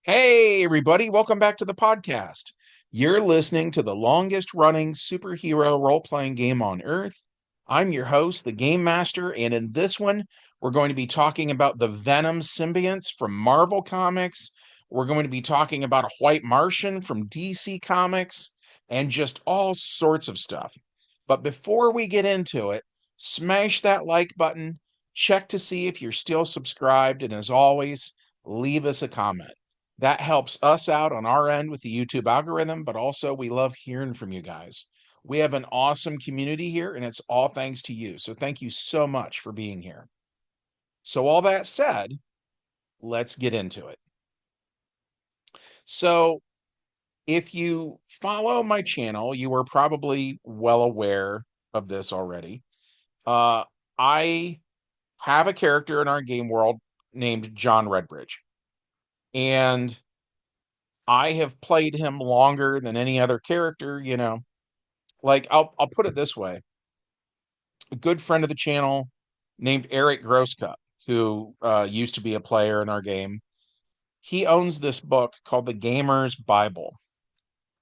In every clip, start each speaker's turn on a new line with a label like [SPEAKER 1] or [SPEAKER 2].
[SPEAKER 1] Hey, everybody, welcome back to the podcast. You're listening to the longest running superhero role playing game on Earth. I'm your host, the Game Master, and in this one, we're going to be talking about the Venom Symbiotes from Marvel Comics. We're going to be talking about a white Martian from DC Comics, and just all sorts of stuff. But before we get into it, smash that like button, check to see if you're still subscribed, and as always, leave us a comment. That helps us out on our end with the YouTube algorithm, but also we love hearing from you guys. We have an awesome community here, and it's all thanks to you. So thank you so much for being here. So, all that said, let's get into it. So, if you follow my channel, you are probably well aware of this already. Uh, I have a character in our game world named John Redbridge, and I have played him longer than any other character. Like I'll put it this way. A good friend of the channel named Eric Grosscup, who used to be a player in our game, he owns this book called The Gamer's Bible.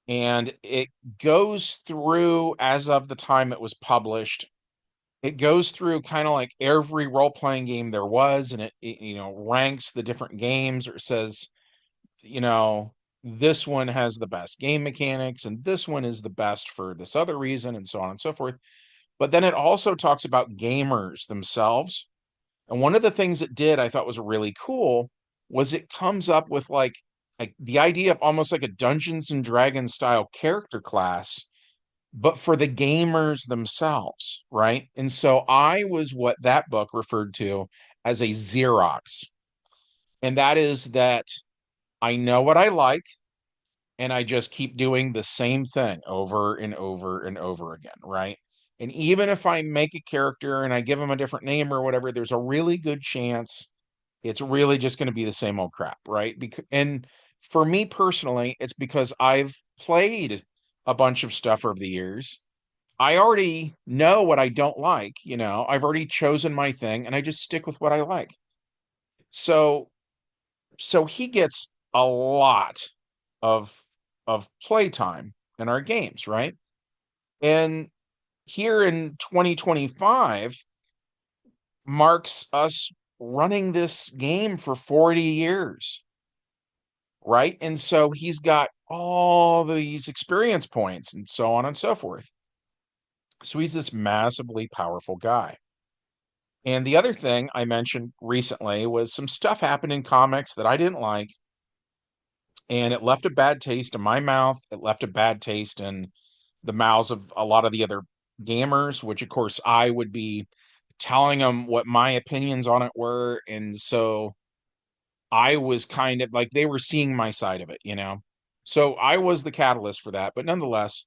[SPEAKER 1] And it goes through, as of the time it was published, it goes through kind of like every role-playing game there was, and it ranks the different games, or it says, you know, this one has the best game mechanics, and this one is the best for this other reason, and so on and so forth. But then it also talks about gamers themselves. And one of the things it did I thought was really cool was it comes up with like the idea of almost like a Dungeons and Dragons style character class, but for the gamers themselves, right? And so I was what that book referred to as a Xerox. And that is that I know what I like, and I just keep doing the same thing over and over and over again, right? And even if I make a character and I give them a different name or whatever, there's a really good chance it's really just going to be the same old crap, right? And for me personally, it's because I've played a bunch of stuff over the years. I already know what I don't like. I've already chosen my thing and I just stick with what I like. So so he gets a lot of playtime in our games, right? And here in 2025 marks us running this game for 40 years, right? And so he's got all these experience points and so on and so forth. So he's this massively powerful guy. And the other thing I mentioned recently was some stuff happened in comics that I didn't like, and it left a bad taste in my mouth. It left a bad taste in the mouths of a lot of the other gamers, which of course I would be telling them what my opinions on it were. And so I was kind of like they were seeing my side of it. So I was the catalyst for that. But nonetheless,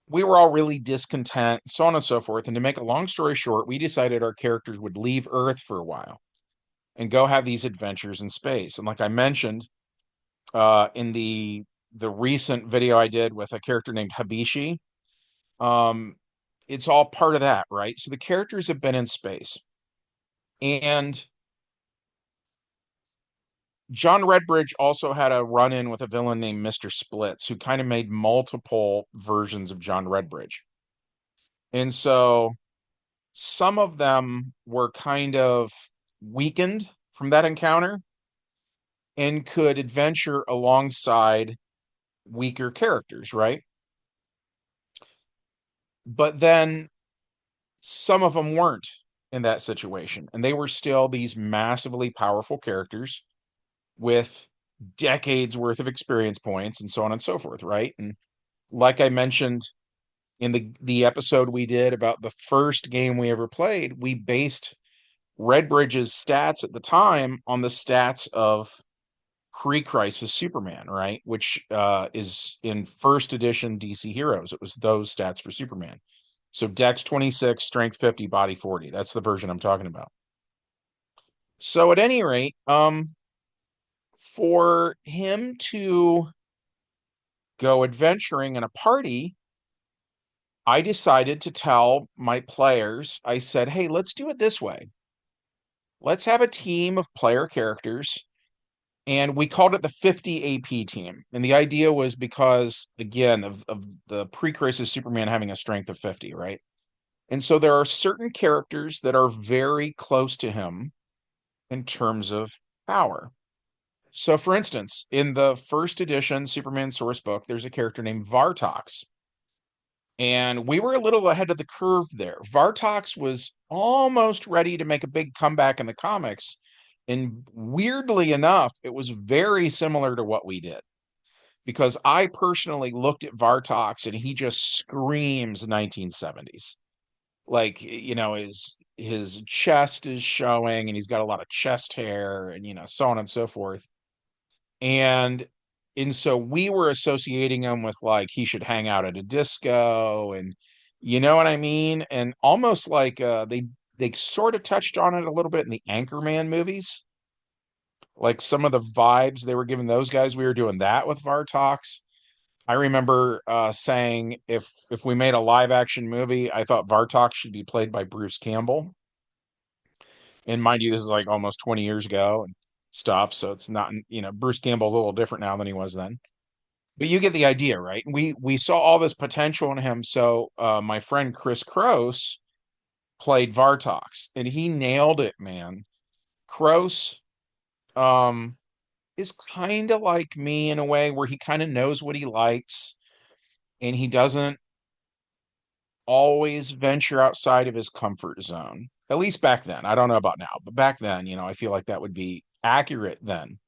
[SPEAKER 1] we were all really discontent, so on and so forth. And to make a long story short, we decided our characters would leave Earth for a while and go have these adventures in space. And like I mentioned, in the recent video I did with a character named Habishi, um, it's all part of that, right? So the characters have been in space. And John Redbridge also had a run in with a villain named Mr. Splits, who kind of made multiple versions of John Redbridge. And so some of them were kind of weakened from that encounter and could adventure alongside weaker characters, right? But then some of them weren't in that situation, and they were still these massively powerful characters with decades worth of experience points and so on and so forth, right? And like I mentioned in the episode we did about the first game we ever played, we based Redbridge's stats at the time on the stats of pre-crisis Superman, right? Which is in first edition DC Heroes. It was those stats for Superman. So Dex 26, Strength 50, Body 40. That's the version I'm talking about. So at any rate, for him to go adventuring in a party, I decided to tell my players, I said, hey, let's do it this way. Let's have a team of player characters, and we called it the 50 AP team. And the idea was because, again, of the pre-crisis Superman having a strength of 50, right? And so there are certain characters that are very close to him in terms of power. So, for instance, in the first edition Superman source book, there's a character named Vartox. And we were a little ahead of the curve there. Vartox was almost ready to make a big comeback in the comics. And weirdly enough, it was very similar to what we did because I personally looked at Vartox and he just screams 1970s. Like, his chest is showing and he's got a lot of chest hair and so on and so forth. And so we were associating him with like he should hang out at a disco and you know what I mean? And almost like they sort of touched on it a little bit in the Anchorman movies. Like some of the vibes they were giving those guys, we were doing that with Vartox. I remember saying if we made a live action movie, I thought Vartox should be played by Bruce Campbell. And mind you, this is like almost 20 years ago and stuff, so it's not, Bruce Campbell's a little different now than he was then. But you get the idea, right? We saw all this potential in him. So my friend Chris Croce played Vartox, and he nailed it, man. Croce um, is kind of like me in a way where he kind of knows what he likes, and he doesn't always venture outside of his comfort zone. At least back then. I don't know about now, but back then, I feel like that would be accurate then.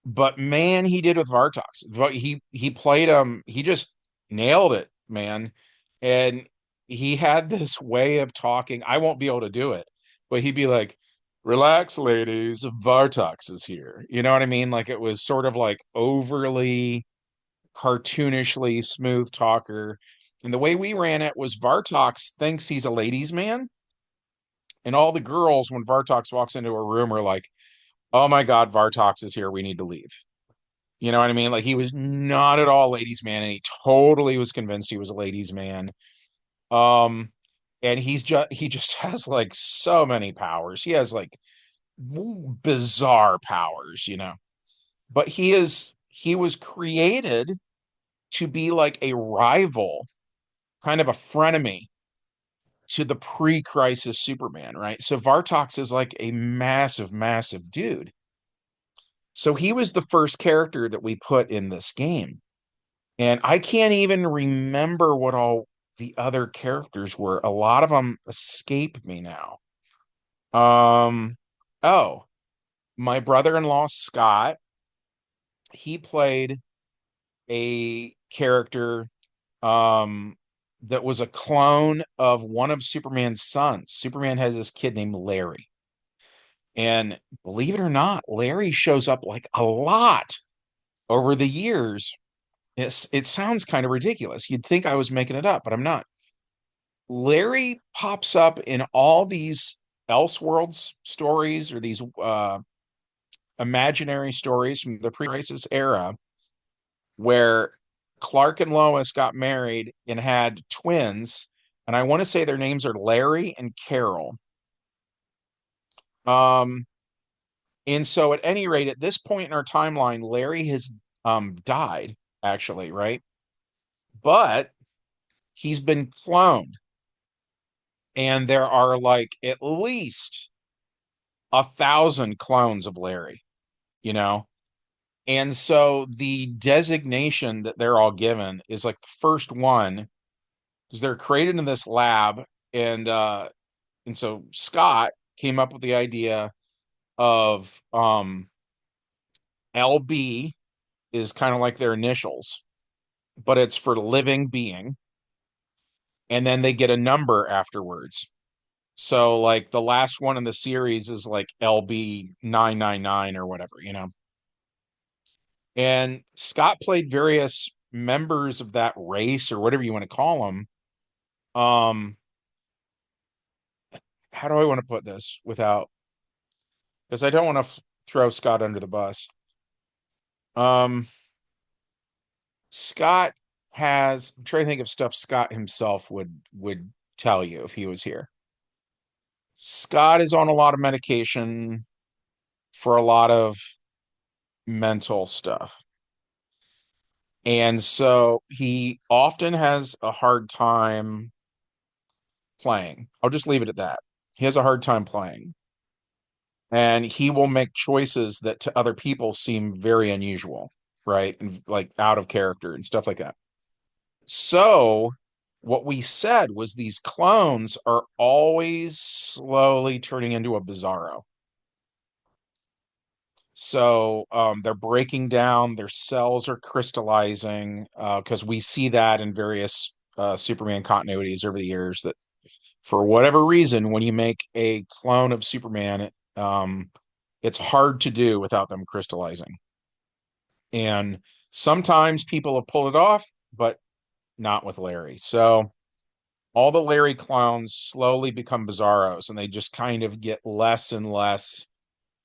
[SPEAKER 1] But man, he did with Vartox. He played he just nailed it, man. And he had this way of talking. I won't be able to do it, but he'd be like, "Relax, ladies, Vartox is here." You know what I mean? Like it was sort of like overly cartoonishly smooth talker. And the way we ran it was Vartox thinks he's a ladies' man, and all the girls, when Vartox walks into a room, are like, "Oh my God, Vartox is here. We need to leave." You know what I mean? Like he was not at all ladies' man, and he totally was convinced he was a ladies' man. Um, and he just has like so many powers. He has like bizarre powers. But he was created to be like a rival, kind of a frenemy to the pre-crisis Superman, right? So Vartox is like a massive, massive dude. So he was the first character that we put in this game. And I can't even remember what all the other characters were. A lot of them escape me now. Um, oh, my brother-in-law Scott, he played a character that was a clone of one of Superman's sons. Superman has this kid named Larry. And believe it or not, Larry shows up like a lot over the years. It sounds kind of ridiculous. You'd think I was making it up, but I'm not. Larry pops up in all these Elseworlds stories or these imaginary stories from the pre-crisis era where Clark and Lois got married and had twins, and I want to say their names are Larry and Carol. Um, and so at any rate, at this point in our timeline, Larry has died, actually, right? But he's been cloned, and there are like at least 1,000 clones of Larry, you know? And so the designation that they're all given is like the first one because they're created in this lab, and so Scott came up with the idea of LB is kind of like their initials, but it's for living being, and then they get a number afterwards. So like the last one in the series is like LB 999 or whatever. And Scott played various members of that race or whatever you want to call them. Um, how do I want to put this without, because I don't want to throw Scott under the bus. Um, Scott I'm trying to think of stuff Scott himself would tell you if he was here. Scott is on a lot of medication. for a lot of mental stuff. And so he often has a hard time playing. I'll just leave it at that. He has a hard time playing. And he will make choices that to other people seem very unusual, right? And like out of character and stuff like that. So, what we said was these clones are always slowly turning into a bizarro. So they're breaking down, their cells are crystallizing, because we see that in various Superman continuities over the years that for whatever reason, when you make a clone of Superman, it's hard to do without them crystallizing. And sometimes people have pulled it off, but not with Larry. So all the Larry clones slowly become bizarros and they just kind of get less and less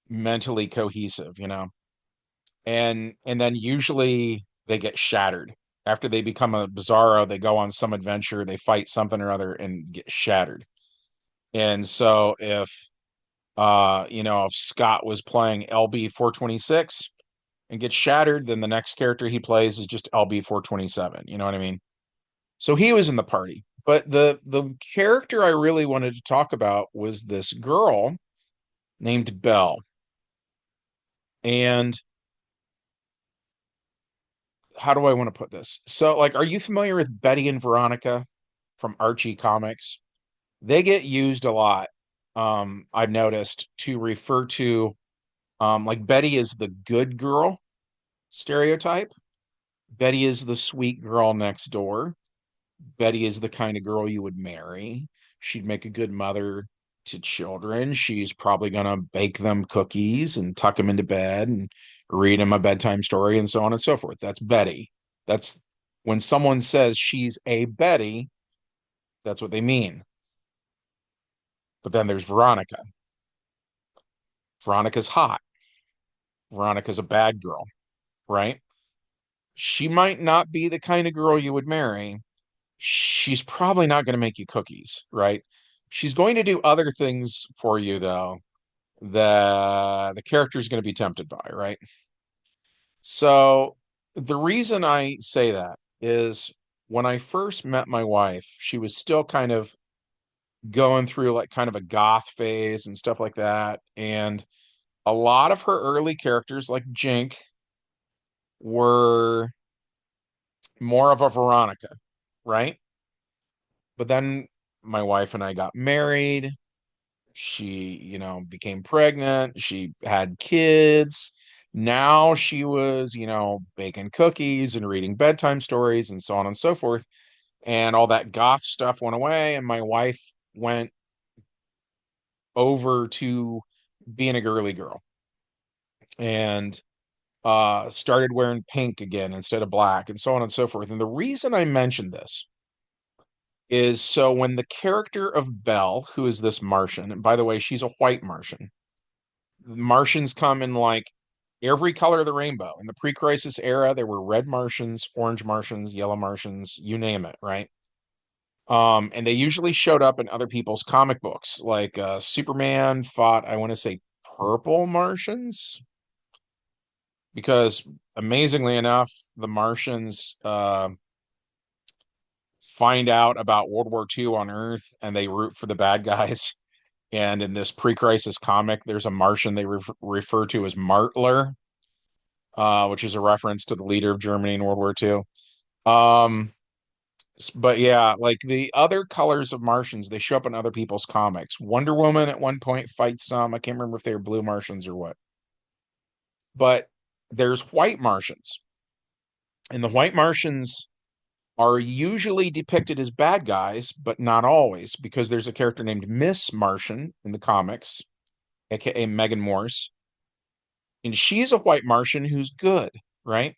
[SPEAKER 1] mentally cohesive, you know. And then usually they get shattered. After they become a bizarro, they go on some adventure, they fight something or other and get shattered. And so if Scott was playing LB 426 and gets shattered, then the next character he plays is just LB 427. You know what I mean? So he was in the party. But the character I really wanted to talk about was this girl named Belle. And how do I want to put this? So, like, are you familiar with Betty and Veronica from Archie Comics? They get used a lot. I've noticed to refer to like Betty is the good girl stereotype. Betty is the sweet girl next door. Betty is the kind of girl you would marry. She'd make a good mother to children. She's probably going to bake them cookies and tuck them into bed and read them a bedtime story and so on and so forth. That's Betty. That's when someone says she's a Betty, that's what they mean. But then there's Veronica. Veronica's hot. Veronica's a bad girl, right? She might not be the kind of girl you would marry. She's probably not going to make you cookies, right? She's going to do other things for you, though, the character's going to be tempted by, right? So the reason I say that is when I first met my wife, she was still kind of going through like kind of a goth phase and stuff like that. And a lot of her early characters, like Jink, were more of a Veronica, right? But then my wife and I got married. She, became pregnant. She had kids. Now she was, baking cookies and reading bedtime stories and so on and so forth. And all that goth stuff went away. And my wife went over to being a girly girl and started wearing pink again instead of black and so on and so forth. And the reason I mentioned this is so when the character of Belle, who is this Martian, and by the way, she's a white Martian. Martians come in like every color of the rainbow. In the pre-crisis era, there were red Martians, orange Martians, yellow Martians, you name it, right? And they usually showed up in other people's comic books. Like Superman fought, I want to say, purple Martians, because amazingly enough, the Martians find out about World War II on Earth and they root for the bad guys. And in this pre-crisis comic, there's a Martian they refer to as Martler, which is a reference to the leader of Germany in World War II. Um, but yeah, like the other colors of Martians, they show up in other people's comics. Wonder Woman at one point fights some. I can't remember if they were blue Martians or what. But there's white Martians, and the white Martians are usually depicted as bad guys, but not always, because there's a character named Miss Martian in the comics, aka Megan Morse, and she's a white Martian who's good, right?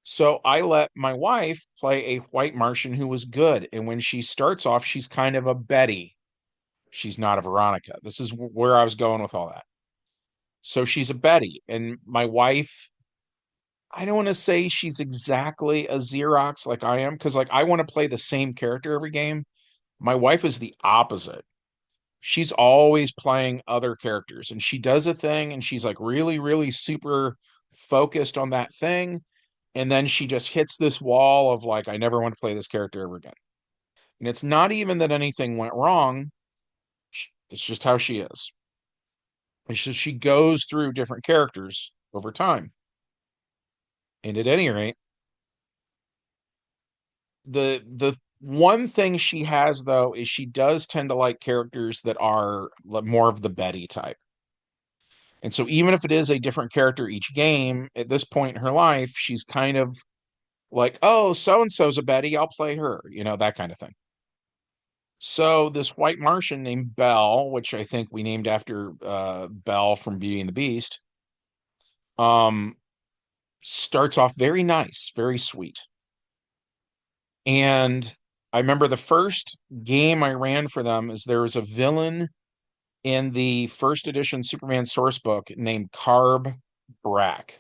[SPEAKER 1] So I let my wife play a white Martian who was good. And when she starts off, she's kind of a Betty. She's not a Veronica. This is where I was going with all that. So she's a Betty. And my wife, I don't want to say she's exactly a Xerox like I am, because like I want to play the same character every game. My wife is the opposite. she's always playing other characters, and she does a thing and she's like really, really super focused on that thing. And then she just hits this wall of like, I never want to play this character ever again. And it's not even that anything went wrong. It's just how she is. It's just she goes through different characters over time. And at any rate, the one thing she has though is she does tend to like characters that are more of the Betty type. And so even if it is a different character each game, at this point in her life, she's kind of like, oh, so and so's a Betty, I'll play her, that kind of thing. So this white Martian named Belle, which I think we named after Belle from Beauty and the Beast, um, starts off very nice, very sweet. And I remember the first game I ran for them is there was a villain in the first edition Superman source book named Carb Brack.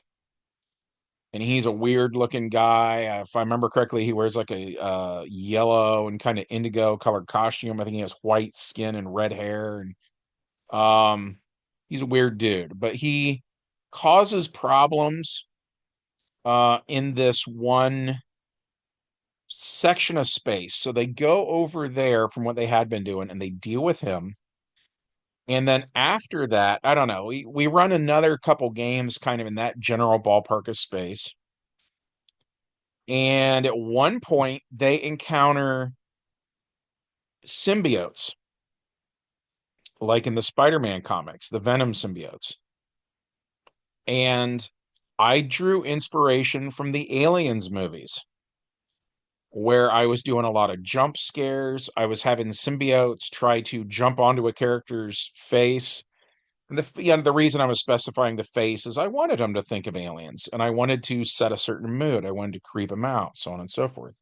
[SPEAKER 1] And he's a weird looking guy. If I remember correctly, he wears like a yellow and kind of indigo colored costume. I think he has white skin and red hair. And he's a weird dude, but he causes problems in this one section of space. So they go over there from what they had been doing and they deal with him. And then after that, I don't know, we run another couple games kind of in that general ballpark of space. And at one point, they encounter symbiotes, like in the Spider-Man comics, the Venom symbiotes. And I drew inspiration from the Aliens movies, where I was doing a lot of jump scares. I was having symbiotes try to jump onto a character's face. And the reason I was specifying the face is I wanted them to think of aliens, and I wanted to set a certain mood. I wanted to creep them out, so on and so forth.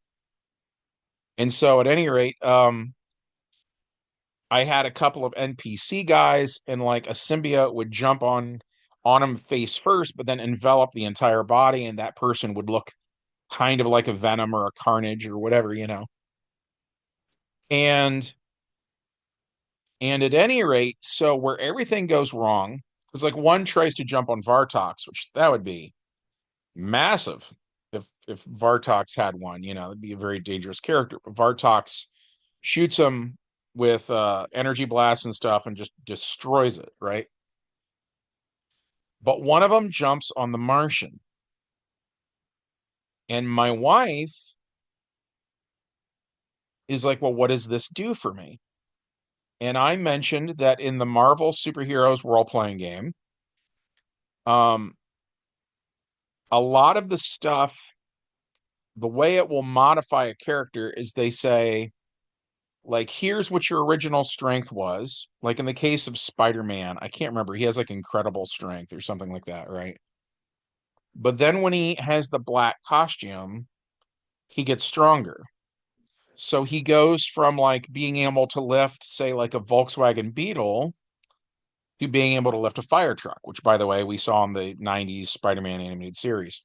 [SPEAKER 1] And so, at any rate, I had a couple of NPC guys, and like a symbiote would jump on them face first, but then envelop the entire body, and that person would look kind of like a Venom or a Carnage or whatever. And at any rate, so where everything goes wrong, because like one tries to jump on Vartox, which that would be massive if Vartox had one, it'd be a very dangerous character. But Vartox shoots him with energy blasts and stuff and just destroys it, right? But one of them jumps on the Martian. And my wife is like, well, what does this do for me? And I mentioned that in the Marvel superheroes role-playing game, um, a lot of the stuff, the way it will modify a character is they say, like, here's what your original strength was. Like in the case of Spider-Man, I can't remember, he has like incredible strength or something like that, right? But then when he has the black costume, he gets stronger. So he goes from like being able to lift, say, like a Volkswagen Beetle to being able to lift a fire truck, which, by the way, we saw in the 90s Spider-Man animated series.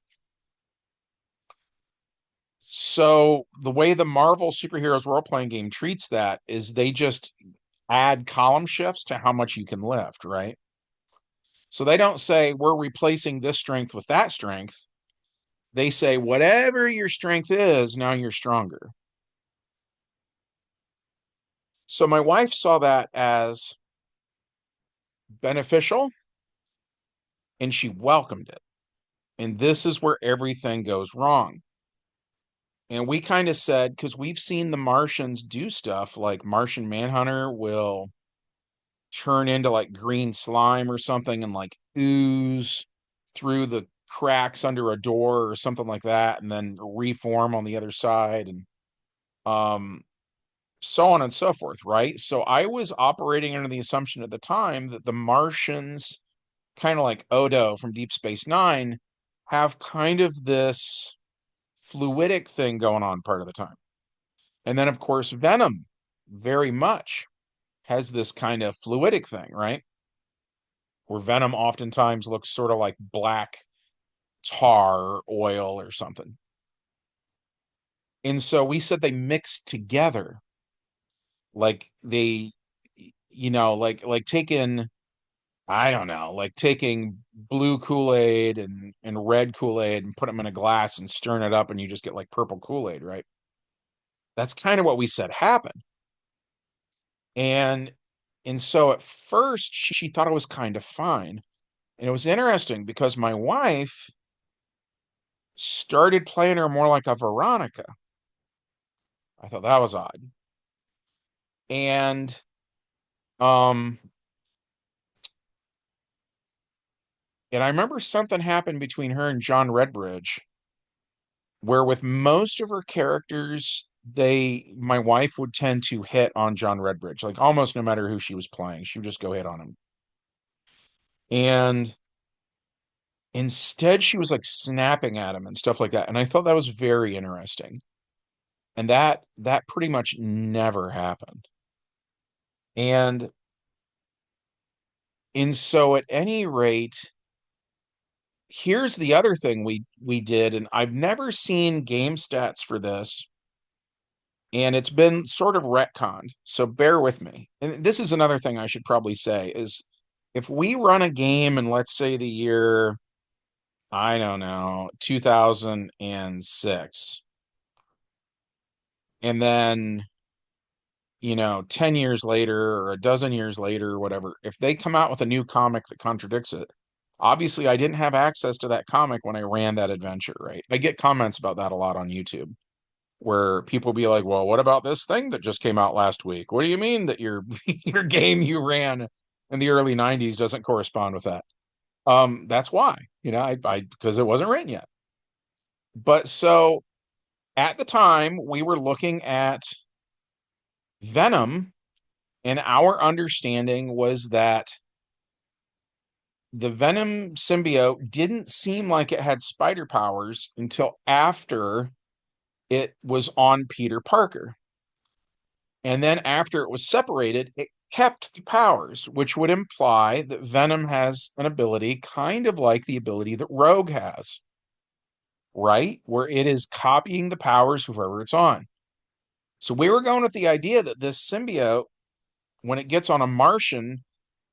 [SPEAKER 1] So the way the Marvel superheroes role-playing game treats that is they just add column shifts to how much you can lift, right? So they don't say we're replacing this strength with that strength. They say whatever your strength is, now you're stronger. So my wife saw that as beneficial and she welcomed it. And this is where everything goes wrong. And we kind of said, because we've seen the Martians do stuff like Martian Manhunter will turn into like green slime or something and like ooze through the cracks under a door or something like that and then reform on the other side and um so on and so forth, right? So I was operating under the assumption at the time that the Martians, kind of like Odo from Deep Space Nine, have kind of this fluidic thing going on part of the time. And then, of course, Venom very much has this kind of fluidic thing, right? Where Venom oftentimes looks sort of like black tar or oil or something. And so we said they mixed together. Like like taking, I don't know, like taking blue Kool-Aid and red Kool-Aid and put them in a glass and stirring it up and you just get like purple Kool-Aid, right? That's kind of what we said happened. And and so at first she thought it was kind of fine. And it was interesting because my wife started playing her more like a Veronica. I thought that was odd. And um and I remember something happened between her and John Redbridge where with most of her characters my wife would tend to hit on John Redbridge, like almost no matter who she was playing, she would just go hit on him. And instead she was like snapping at him and stuff like that. And I thought that was very interesting. And that pretty much never happened. And so at any rate, here's the other thing we did, and I've never seen game stats for this, and it's been sort of retconned, so bear with me. And this is another thing I should probably say is if we run a game in, let's say, the year, I don't know, 2006, and then 10 years later or a dozen years later or whatever, if they come out with a new comic that contradicts it, obviously I didn't have access to that comic when I ran that adventure, right? I get comments about that a lot on YouTube where people be like, "Well, what about this thing that just came out last week? What do you mean that your your game you ran in the early 90s doesn't correspond with that?" That's why, I because it wasn't written yet. But so at the time we were looking at Venom, and our understanding was that the Venom symbiote didn't seem like it had spider powers until after it was on Peter Parker. And then after it was separated, it kept the powers, which would imply that Venom has an ability kind of like the ability that Rogue has, right? Where it is copying the powers of whoever it's on. So we were going with the idea that this symbiote, when it gets on a Martian,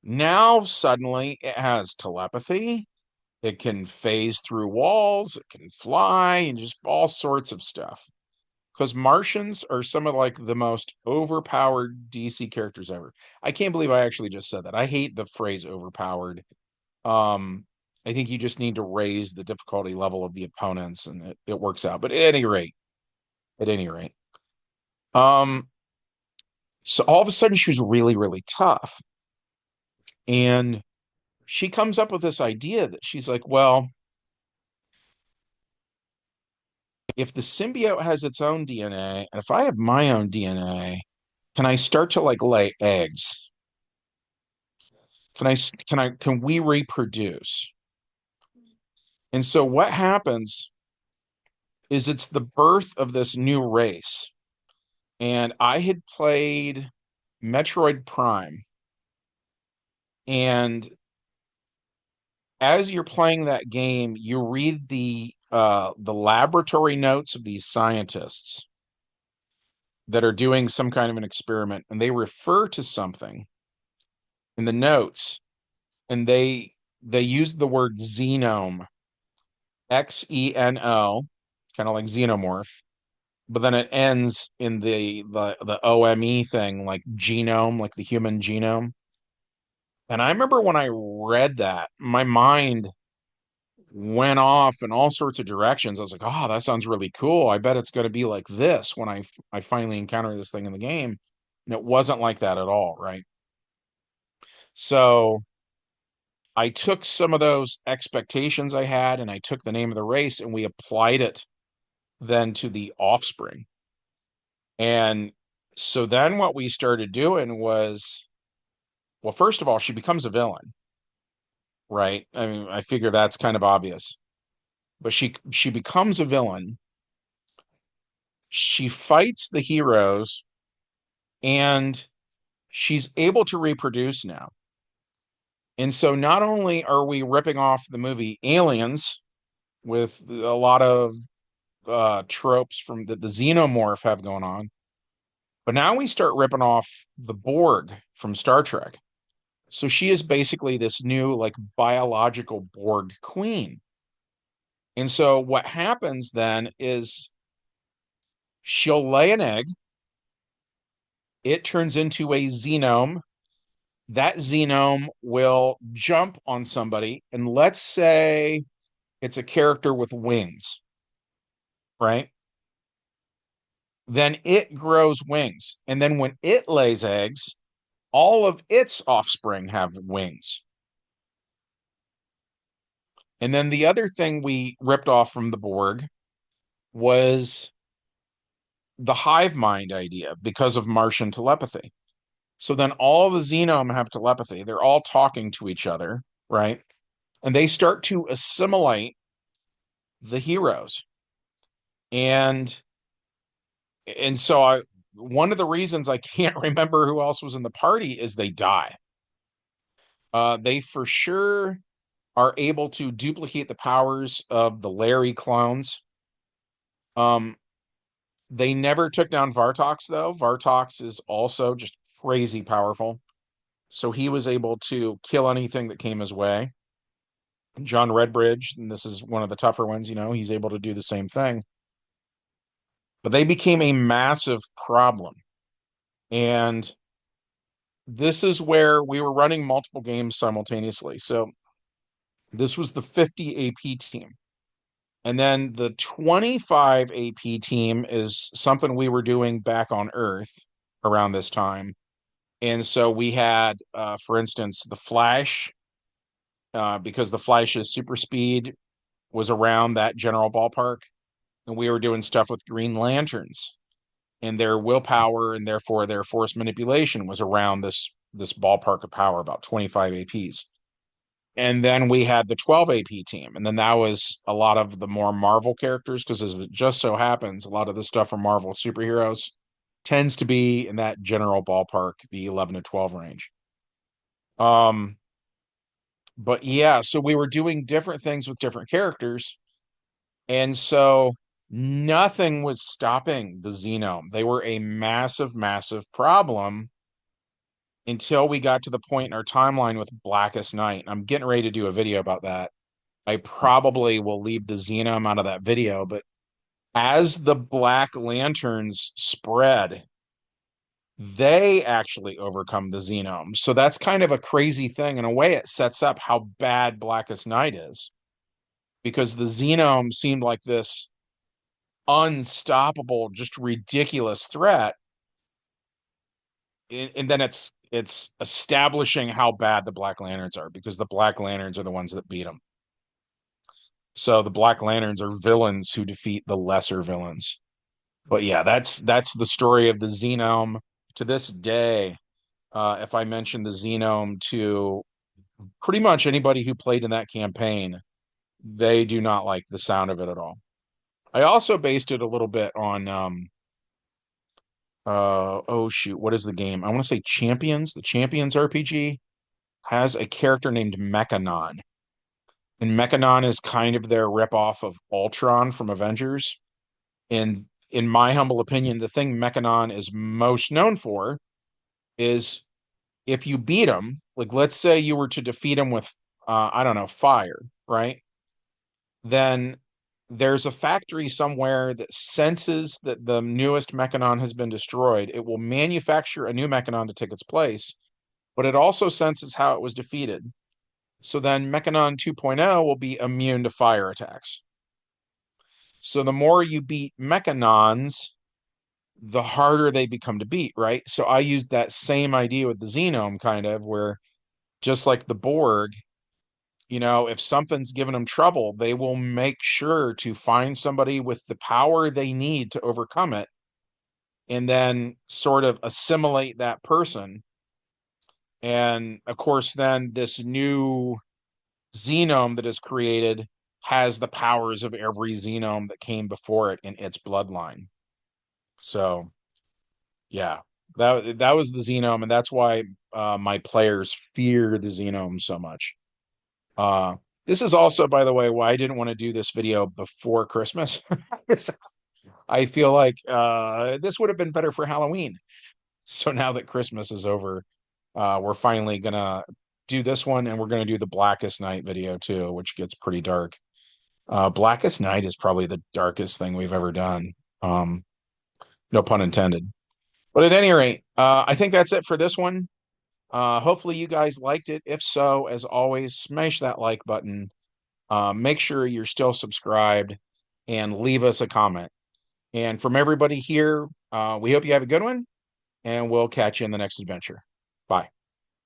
[SPEAKER 1] now suddenly it has telepathy. It can phase through walls, it can fly, and just all sorts of stuff. Because Martians are some of like the most overpowered DC characters ever. I can't believe I actually just said that. I hate the phrase overpowered. Um, I think you just need to raise the difficulty level of the opponents and it works out. But at any rate, um, so all of a sudden she was really, really tough. And she comes up with this idea that she's like, well, if the symbiote has its own DNA, and if I have my own DNA, can I start to like lay eggs? Can we reproduce? And so what happens is it's the birth of this new race. And I had played Metroid Prime. And as you're playing that game, you read the laboratory notes of these scientists that are doing some kind of an experiment, and they refer to something in the notes, and they use the word xenome, Xeno, kind of like xenomorph, but then it ends in the OME thing, like genome, like the human genome. And I remember when I read that, my mind went off in all sorts of directions. I was like, "Oh, that sounds really cool. I bet it's going to be like this when I finally encounter this thing in the game." And it wasn't like that at all, right? So I took some of those expectations I had and I took the name of the race and we applied it then to the offspring. And so then what we started doing was, well, first of all, she becomes a villain, right? I mean, I figure that's kind of obvious. But she becomes a villain. She fights the heroes and she's able to reproduce now. And so not only are we ripping off the movie Aliens with a lot of tropes from that the xenomorph have going on, But now we start ripping off the Borg from Star Trek. So she is basically this new, like, biological Borg queen. And so what happens then is she'll lay an egg, it turns into a xenome. That xenome will jump on somebody, and let's say it's a character with wings, right? Then it grows wings. And then when it lays eggs, all of its offspring have wings. And then the other thing we ripped off from the Borg was the hive mind idea because of Martian telepathy. So then all the Xenome have telepathy. They're all talking to each other, right? And they start to assimilate the heroes. And so one of the reasons I can't remember who else was in the party is they die. They for sure are able to duplicate the powers of the Larry clones. Um, they never took down Vartox though. Vartox is also just crazy powerful. So he was able to kill anything that came his way. John Redbridge, and this is one of the tougher ones, he's able to do the same thing. But they became a massive problem. And this is where we were running multiple games simultaneously. So this was the 50 AP team. And then the 25 AP team is something we were doing back on Earth around this time. And so we had, for instance, the Flash, because the Flash's super speed was around that general ballpark. And we were doing stuff with Green Lanterns, and their willpower and therefore their force manipulation was around this ballpark of power, about 25 APs. And then we had the 12 AP team, and then that was a lot of the more Marvel characters, because as it just so happens, a lot of the stuff from Marvel superheroes tends to be in that general ballpark, the 11 to 12 range. But yeah, so we were doing different things with different characters, and so nothing was stopping the Xenome. They were a massive, massive problem until we got to the point in our timeline with Blackest Night. I'm getting ready to do a video about that. I probably will leave the Xenome out of that video, but as the Black Lanterns spread, they actually overcome the Xenome. So that's kind of a crazy thing. In a way, it sets up how bad Blackest Night is, because the Xenome seemed like this unstoppable, just ridiculous threat. And then it's establishing how bad the Black Lanterns are, because the Black Lanterns are the ones that beat them. So the Black Lanterns are villains who defeat the lesser villains. But yeah, that's the story of the Xenome. To this day, if I mention the Xenome to pretty much anybody who played in that campaign, they do not like the sound of it at all. I also based it a little bit on oh shoot, what is the game? I want to say Champions. The Champions RPG has a character named Mechanon. And Mechanon is kind of their ripoff of Ultron from Avengers. And in my humble opinion, the thing Mechanon is most known for is, if you beat him, like let's say you were to defeat him with, I don't know, fire, right? Then there's a factory somewhere that senses that the newest Mechanon has been destroyed. It will manufacture a new Mechanon to take its place, but it also senses how it was defeated. So then Mechanon 2.0 will be immune to fire attacks. So the more you beat Mechanons, the harder they become to beat, right? So I used that same idea with the Xenome, kind of, where just like the Borg, if something's giving them trouble, they will make sure to find somebody with the power they need to overcome it, and then sort of assimilate that person. And of course, then this new Xenome that is created has the powers of every Xenome that came before it in its bloodline. So yeah, that was the Xenome, and that's why my players fear the Xenome so much. This is also, by the way, why I didn't want to do this video before Christmas. I feel like this would have been better for Halloween. So now that Christmas is over, we're finally gonna do this one, and we're gonna do the Blackest Night video too, which gets pretty dark. Blackest Night is probably the darkest thing we've ever done. Um, no pun intended. But at any rate, I think that's it for this one. Hopefully you guys liked it. If so, as always, smash that like button. Make sure you're still subscribed and leave us a comment. And from everybody here, we hope you have a good one, and we'll catch you in the next adventure. Bye.